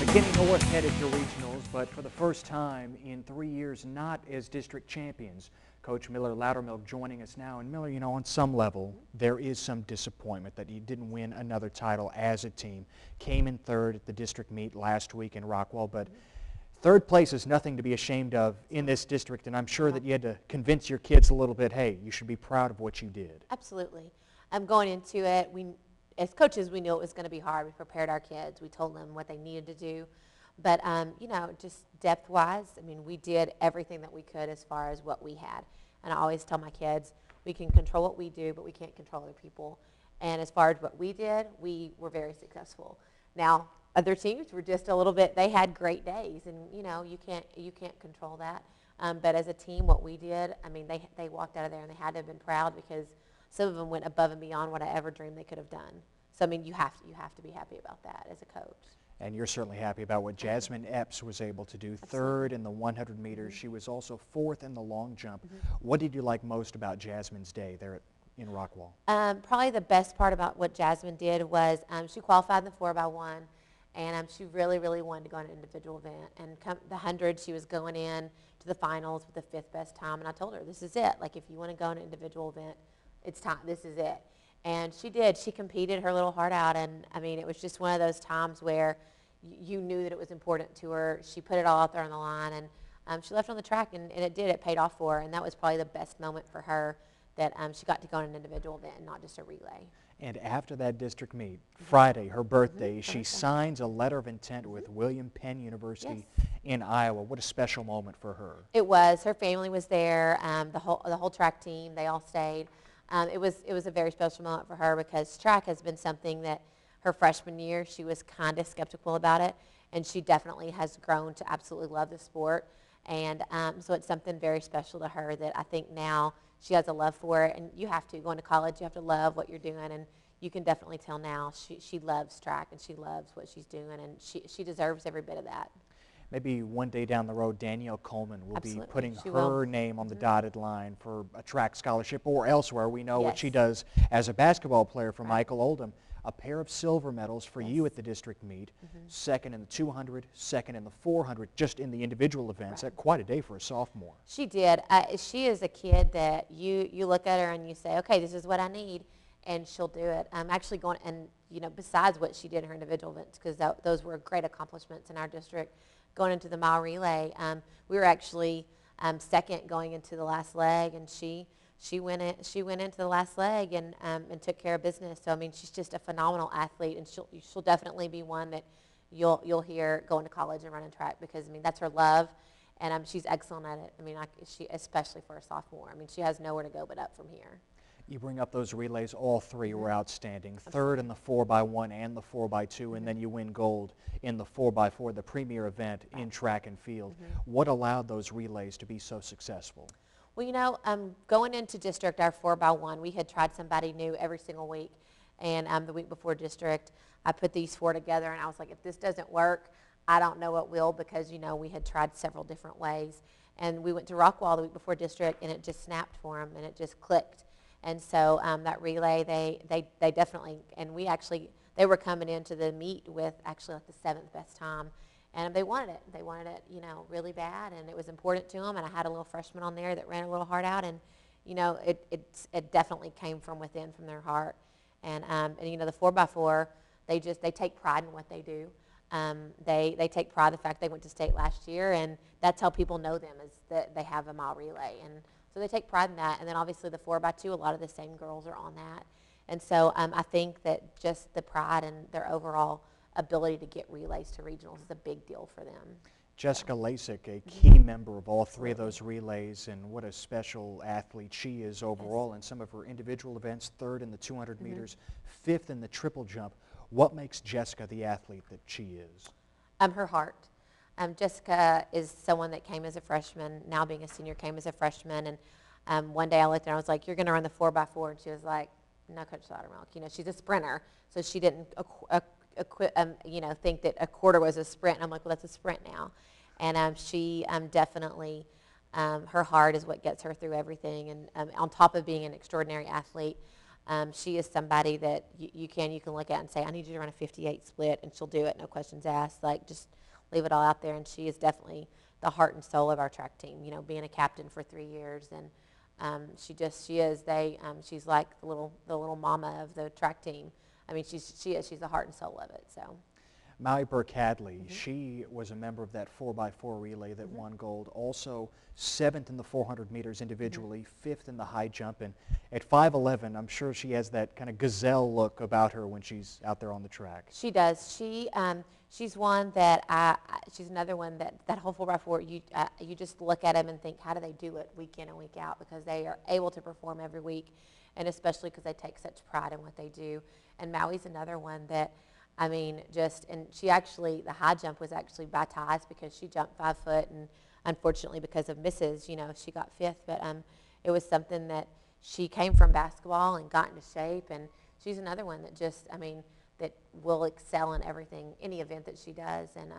McKinney North headed to regionals, but for the first time in 3 years, not as district champions. Coach Miller Loudermilk joining us now. And Miller, you know, on some level, there is some disappointment that you didn't win another title as a team. Came in third at the district meet last week in Rockwall, but third place is nothing to be ashamed of in this district, and I'm sure that you had to convince your kids a little bit, hey, you should be proud of what you did. Absolutely. Going into it, as coaches, we knew it was going to be hard. We prepared our kids. We told them what they needed to do. But, you know, just depth-wise, I mean, we did everything that we could as far as what we had. And I always tell my kids, we can control what we do, but we can't control other people. And as far as what we did, we were very successful. Now, other teams were just a little bit, they had great days. And, you know, you can't control that. But as a team, what we did, I mean, they walked out of there and they had to have been proud because some of them went above and beyond what I ever dreamed they could have done. So, I mean, you have to be happy about that as a coach. And you're certainly happy about what Jasmine Epps was able to do. Third in the 100 meters. She was also fourth in the long jump. What did you like most about Jasmine's day there in Rockwall? Probably the best part about what Jasmine did was she qualified in the 4x1, and she really, really wanted to go on an individual event. And the 100, she was going in to the finals with the 5th best time. And I told her, this is it. Like, if you want to go on an individual event, it's time. This is it. And she did. She competed her little heart out. And, I mean, it was just one of those times where you knew that it was important to her. She put it all out there on the line. And she left on the track, and it did. It paid off for her. And that was probably the best moment for her, that she got to go on an individual event and not just a relay. And after that district meet, Friday, her birthday, she signs a letter of intent with William Penn University in Iowa. What a special moment for her. It was. Her family was there. The whole track team, they all stayed. It was a very special moment for her because track has been something that her freshman year she was kind of skeptical about it, and she definitely has grown to absolutely love the sport. And so it's something very special to her that I think now she has a love for it. And you have to, going to college, you have to love what you're doing, and you can definitely tell now she loves track and she loves what she's doing, and she deserves every bit of that. Maybe one day down the road, Danielle Coleman will be putting her name on the dotted line for a track scholarship or elsewhere. We know what she does as a basketball player for Michael Oldham. A pair of silver medals for you at the district meet, second in the 200, second in the 400, just in the individual events. That's quite a day for a sophomore. She did. She is a kid that you look at her and you say, okay, this is what I need, and she'll do it. I'm actually going, and you know, besides what she did in her individual events, because those were great accomplishments in our district, going into the mile relay, we were actually second going into the last leg, and she went into the last leg and took care of business. So I mean, she's just a phenomenal athlete, and she'll definitely be one that you'll hear going to college and running track, because I mean that's her love, and she's excellent at it. I mean, she especially for a sophomore. I mean, she has nowhere to go but up from here. You bring up those relays, all three were outstanding. Third in the 4x1 and the 4x2, and then you win gold in the 4x4, the premier event in track and field. What allowed those relays to be so successful? Well, you know, going into district, our 4x1, we had tried somebody new every single week. And the week before district, I put these 4 together, and I was like, if this doesn't work, I don't know what will, because, you know, we had tried several different ways. And we went to Rockwall the week before district, and it just snapped for them, and it just clicked. And so that relay, they definitely, and they were coming into the meet with actually like the 7th best time. And they wanted it. They wanted it, you know, really bad, and it was important to them. And I had a little freshman on there that ran a little heart out, and, you know, it definitely came from within, from their heart. And you know, the 4x4, they take pride in what they do. They take pride in the fact they went to state last year, and that's how people know them, is that they have a mile relay. And so they take pride in that. And then obviously the 4x2, a lot of the same girls are on that. And so I think that just the pride and their overall ability to get relays to regionals is a big deal for them. Jessica Lasik, a key member of all three of those relays, and what a special athlete she is overall in some of her individual events, third in the 200 meters, fifth in the triple jump. What makes Jessica the athlete that she is? Her heart. Jessica is someone that came as a freshman, now being a senior, came as a freshman, and one day I looked at her and I was like, you're going to run the 4x4, and she was like, no, Coach Loudermilk. You know, she's a sprinter, so she didn't you know, think that a quarter was a sprint. And I'm like, well, that's a sprint now. And she definitely, her heart is what gets her through everything. And on top of being an extraordinary athlete, She is somebody that you can look at and say, I need you to run a 58 split, and she'll do it, no questions asked. Like, just leave it all out there. And she is definitely the heart and soul of our track team. You know, being a captain for 3 years, and she's like the little mama of the track team. I mean, she's the heart and soul of it. So. Maui Burke-Hadley, she was a member of that 4x4 relay that won gold. Also 7th in the 400 meters individually, 5th in the high jump. And at 5'11", I'm sure she has that kind of gazelle look about her when she's out there on the track. She does. She's one that she's another one that whole 4x4, you just look at them and think, how do they do it week in and week out? Because they are able to perform every week, and especially because they take such pride in what they do. And Maui's another one that, I mean, and she actually, the high jump was actually by ties because she jumped 5 foot, and unfortunately because of misses, she got 5th. But it was something that she came from basketball and got into shape, and she's another one that that will excel in everything, any event that she does. And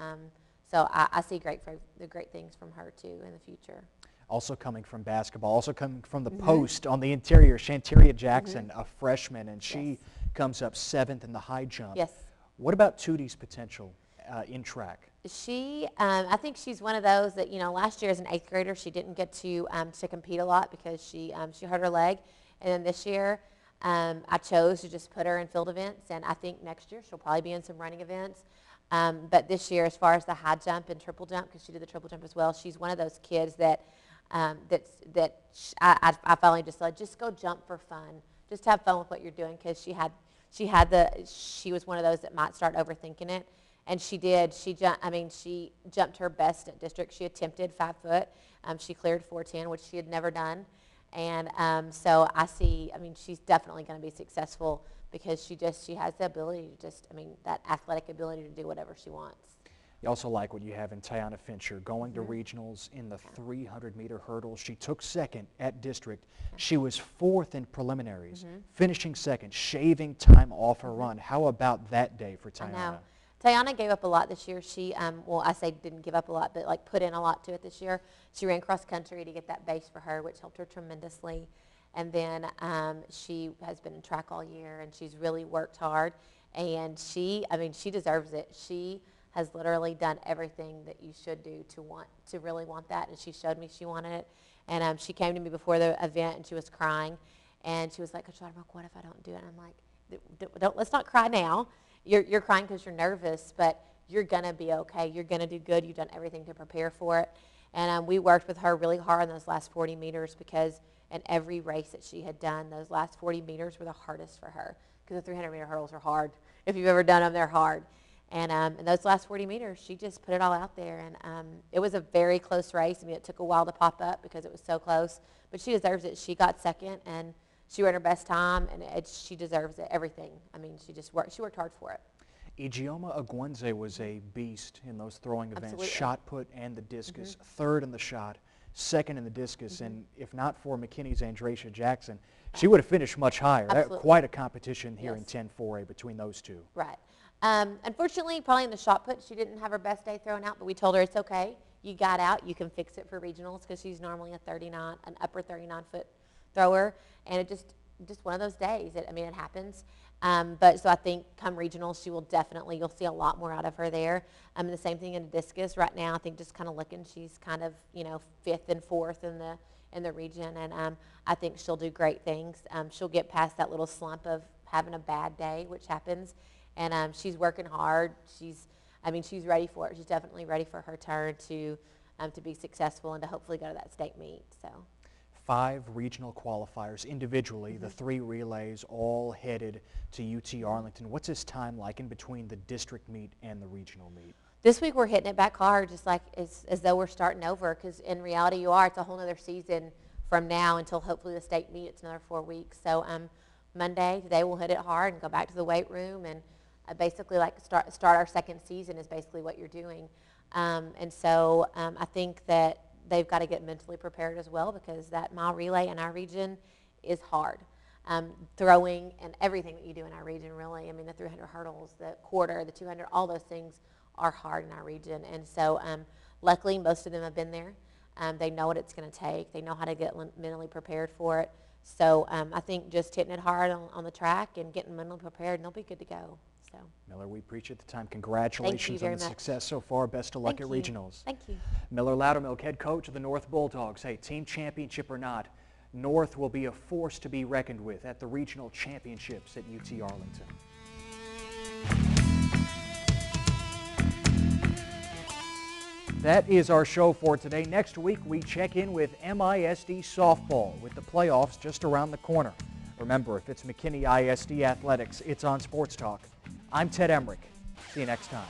so I see great things from her too in the future. Also coming from basketball, also coming from the post on the interior, Shanteria Jackson, a freshman, and she comes up 7th in the high jump. Yes. What about Tootie's potential in track? I think she's one of those that, last year as an 8th grader, she didn't get to compete a lot because she hurt her leg. And then this year, I chose to just put her in field events, and I think next year she'll probably be in some running events. But this year, as far as the high jump and triple jump, because she did the triple jump as well, she's one of those kids that I finally just said, just go jump for fun. Just have fun with what you're doing, because she was one of those that might start overthinking it, and she did. She jumped her best at district. She attempted 5 foot. She cleared 4:10, which she had never done, and so she's definitely going to be successful because she has the ability to that athletic ability to do whatever she wants. You also like what you have in Tiana Fincher, going to regionals in the 300-meter hurdles. She took 2nd at district. She was 4th in preliminaries, finishing 2nd, shaving time off her run. How about that day for Tiana? I know. Tiana gave up a lot this year. She, I say didn't give up a lot, but put in a lot to it this year. She ran cross country to get that base for her, which helped her tremendously. And then she has been in track all year, and she's really worked hard. And she deserves it. She has literally done everything that you should do to really want that, and she showed me she wanted it. And she came to me before the event, and she was crying, and she was like, Coach Loudermilk, what if I don't do it? And I'm like, let's not cry now. You're crying because you're nervous, but you're gonna be okay. You're gonna do good. You've done everything to prepare for it. And we worked with her really hard in those last 40 meters because in every race that she had done, those last 40 meters were the hardest for her, because the 300-meter hurdles are hard. If you've ever done them, they're hard. And in those last 40 meters, she just put it all out there. And it was a very close race. It took a while to pop up because it was so close. But she deserves it. She got 2nd, and she ran her best time, and she deserves it, everything. She worked hard for it. Ijeoma Agwenze was a beast in those throwing events, Absolutely. shot put and the discus, 3rd in the shot, 2nd in the discus, and if not for McKinney's Andracia Jackson, she would have finished much higher. Quite a competition here in 10-4A between those two. Right. Unfortunately, probably in the shot put, she didn't have her best day thrown out, but we told her it's okay. You got out. You can fix it for regionals, because she's normally an upper 39-foot thrower, and it just one of those days. It happens. But so I think come regionals, you'll see a lot more out of her there. The same thing in the discus right now. I think just kind of looking, she's kind of 5th and 4th in the region, and I think she'll do great things. She'll get past that little slump of having a bad day, which happens. And she's working hard. She's ready for it. She's definitely ready for her turn to be successful and to hopefully go to that state meet. So 5 regional qualifiers individually, the 3 relays all headed to UT Arlington. What's this time like in between the district meet and the regional meet? This week we're hitting it back hard, just like as though we're starting over, because in reality it's a whole other season from now until hopefully the state meet. It's another 4 weeks. So today we'll hit it hard and go back to the weight room and basically start our second season is basically what you're doing. And so I think that they've got to get mentally prepared as well, because that mile relay in our region is hard. Throwing and everything that you do in our region, really. The 300 hurdles, the quarter, the 200, all those things are hard in our region. And so luckily most of them have been there. They know what it's going to take. They know how to get mentally prepared for it. So I think just hitting it hard on the track and getting mentally prepared, and they'll be good to go. So. Miller, we appreciate the time. Congratulations on very the much. success so far. Best of luck Thank at you. regionals. Thank you. Miller Loudermilk, head coach of the North Bulldogs. Hey, team championship or not, North will be a force to be reckoned with at the regional championships at UT Arlington. That is our show for today. Next week, we check in with MISD softball with the playoffs just around the corner. Remember, if it's McKinney ISD Athletics, it's on Sports Talk. I'm Ted Emmerich. See you next time.